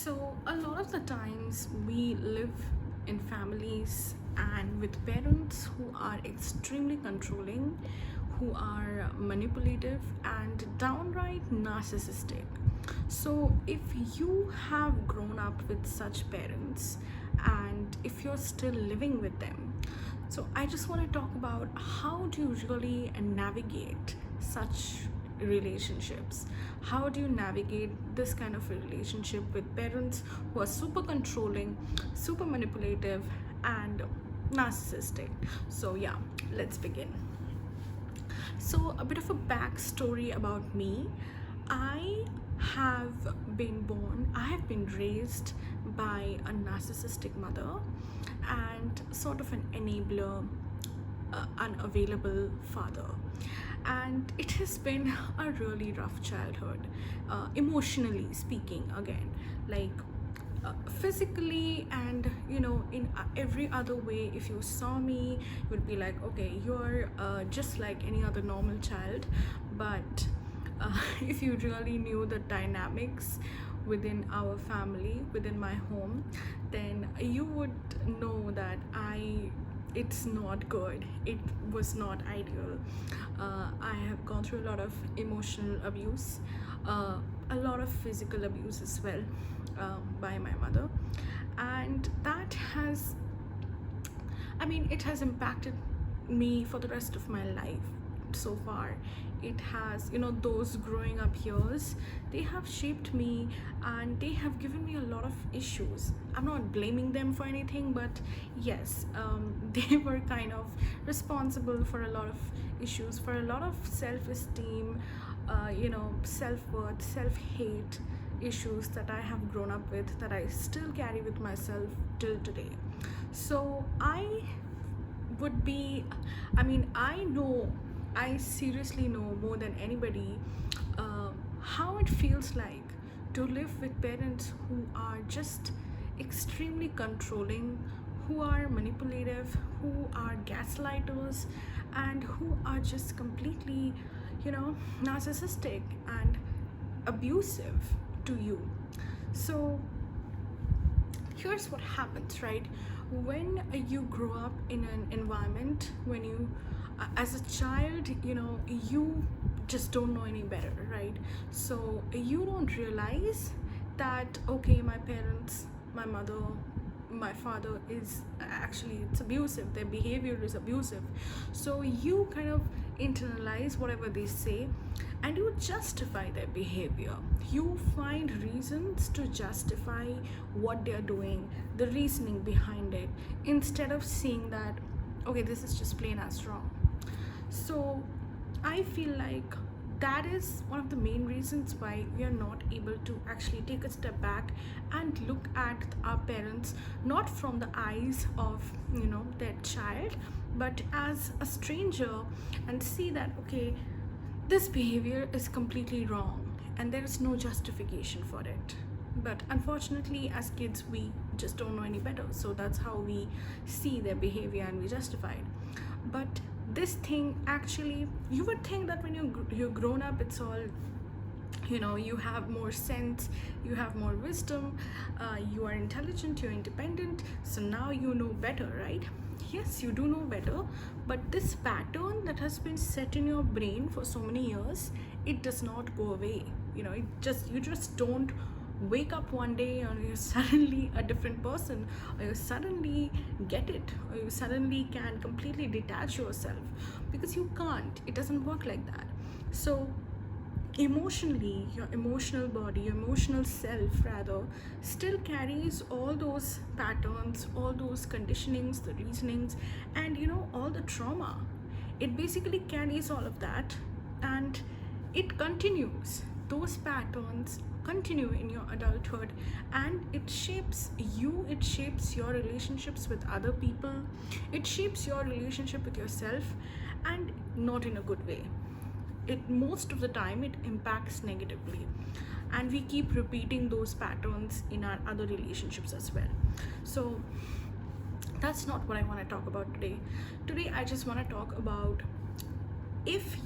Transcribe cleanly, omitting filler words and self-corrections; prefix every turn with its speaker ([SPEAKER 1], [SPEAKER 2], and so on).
[SPEAKER 1] So, a lot of the times we live in families and with parents who are extremely controlling, who are manipulative, and downright narcissistic. So, if you have grown up with such parents and if you're still living with them, so I just want to talk about how do you really navigate such relationships. How do you navigate this kind of a relationship with parents who are super controlling, super manipulative, and narcissistic? So yeah, let's begin. So, a bit of a backstory about me. I I have been raised by a narcissistic mother and sort of an enabler, unavailable father. And it has been a really rough childhood, emotionally speaking, again. Like, physically and in every other way, if you saw me, you would be like, okay, you're just like any other normal child. But if you really knew the dynamics within our family, within my home, then you would know that it's not good. It was not ideal. I have gone through a lot of emotional abuse, a lot of physical abuse as well, by my mother, and that has, it has impacted me for the rest of my life so far. It has, those growing up years, they have shaped me and they have given me a lot of issues. I'm not blaming them for anything, but yes, they were kind of responsible for a lot of issues, for a lot of self-esteem, self-worth, self-hate issues that I have grown up with, that I still carry with myself till today. So would be I seriously know more than anybody how it feels like to live with parents who are just extremely controlling, who are manipulative, who are gaslighters, and who are just completely, narcissistic and abusive to you. So here's what happens, right? When you grow up in an environment, when you as a child, you just don't know any better, right? So you don't realize that, okay, my parents, my mother, my father is actually, it's abusive, their behavior is abusive. So you kind of internalize whatever they say and you justify their behavior. You find reasons to justify what they're doing, the reasoning behind it, instead of seeing that, okay, this is just plain as wrong. So I feel like that is one of the main reasons why we are not able to actually take a step back and look at our parents not from the eyes of their child, but as a stranger, and see that, okay, this behavior is completely wrong and there is no justification for it. But unfortunately, as kids, we just don't know any better, so that's how we see their behavior and we justify it. But this thing, actually, you would think that when you're grown up, it's all, you have more sense, you have more wisdom, you are intelligent, you're independent, so now you know better, right? Yes, you do know better, but this pattern that has been set in your brain for so many years, it does not go away. You just don't wake up one day and you're suddenly a different person, or you suddenly get it, or you suddenly can completely detach yourself, because you can't. It doesn't work like that. So emotionally, your emotional body, your emotional self rather, still carries all those patterns, all those conditionings, the reasonings, and all the trauma. It basically carries all of that, and it continues. Those patterns continue in your adulthood, and it shapes you, it shapes your relationships with other people, it shapes your relationship with yourself, and not in a good way. It, most of the time, it impacts negatively, and we keep repeating those patterns in our other relationships as well. So that's not what I want to talk about today. I just want to talk about, if